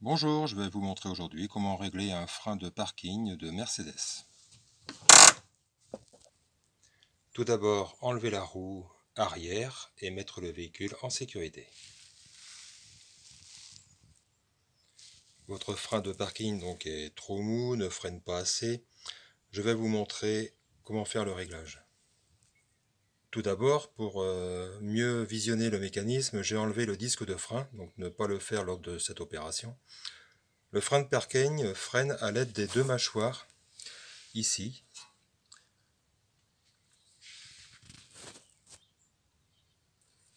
Bonjour, je vais vous montrer aujourd'hui comment régler un frein de parking de Mercedes. Tout d'abord, enlever la roue arrière et mettre le véhicule en sécurité. Votre frein de parking donc est trop mou, ne freine pas assez. Je vais vous montrer comment faire le réglage. Tout d'abord, pour mieux visionner le mécanisme, j'ai enlevé le disque de frein, donc ne pas le faire lors de cette opération. Le frein de parking freine à l'aide des deux mâchoires, ici.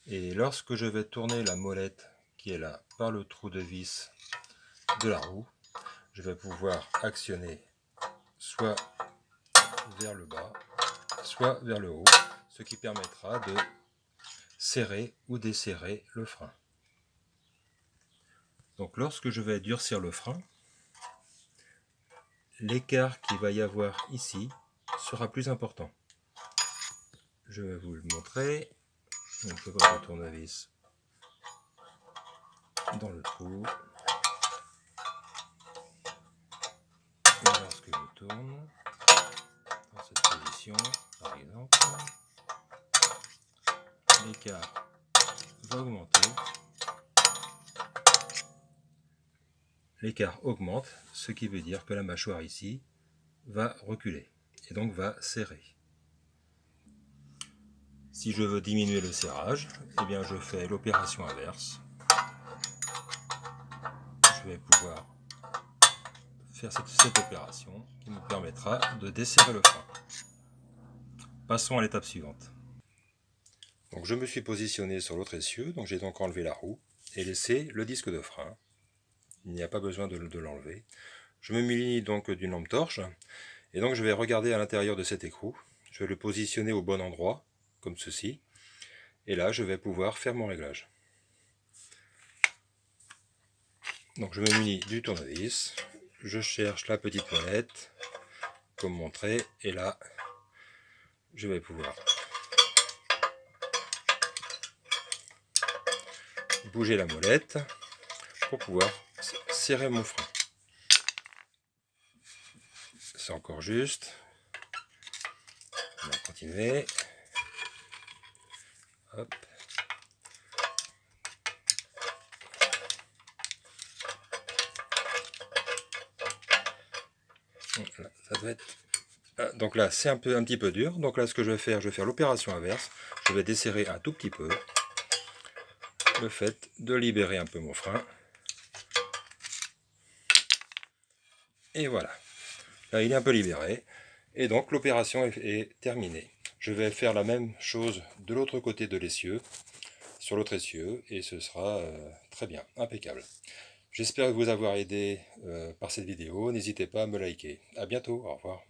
Et lorsque je vais tourner la molette qui est là par le trou de vis de la roue, je vais pouvoir actionner soit vers le bas, soit vers le haut, ce qui permettra de serrer ou desserrer le frein. Donc lorsque je vais durcir le frein, l'écart qu'il va y avoir ici sera plus important. Je vais vous le montrer. Donc je vois le tournevis dans le trou. Et lorsque je tourne dans cette position, par exemple, l'écart va augmenter. L'écart augmente, ce qui veut dire que la mâchoire ici va reculer et donc va serrer. Si je veux diminuer le serrage, eh bien je fais l'opération inverse. Je vais pouvoir faire cette opération qui me permettra de desserrer le frein. Passons à l'étape suivante. Donc je me suis positionné sur l'autre essieu, donc j'ai donc enlevé la roue et laissé le disque de frein. Il n'y a pas besoin de l'enlever. Je me munis donc d'une lampe torche et donc je vais regarder à l'intérieur de cet écrou. Je vais le positionner au bon endroit, comme ceci. Et là, je vais pouvoir faire mon réglage. Donc je me munis du tournevis. Je cherche la petite molette, comme montré. Et là, je vais pouvoir bouger la molette pour pouvoir serrer mon frein. C'est encore juste. On va continuer. Hop. Donc là, ça doit être... Donc là, c'est un petit peu dur. Donc là, ce que je vais faire l'opération inverse. Je vais desserrer un tout petit peu. Le fait de libérer un peu mon frein. Et voilà. Là, il est un peu libéré. Et donc, l'opération est terminée. Je vais faire la même chose de l'autre côté de l'essieu, sur l'autre essieu, et ce sera très bien, impeccable. J'espère vous avoir aidé par cette vidéo. N'hésitez pas à me liker. À bientôt, au revoir.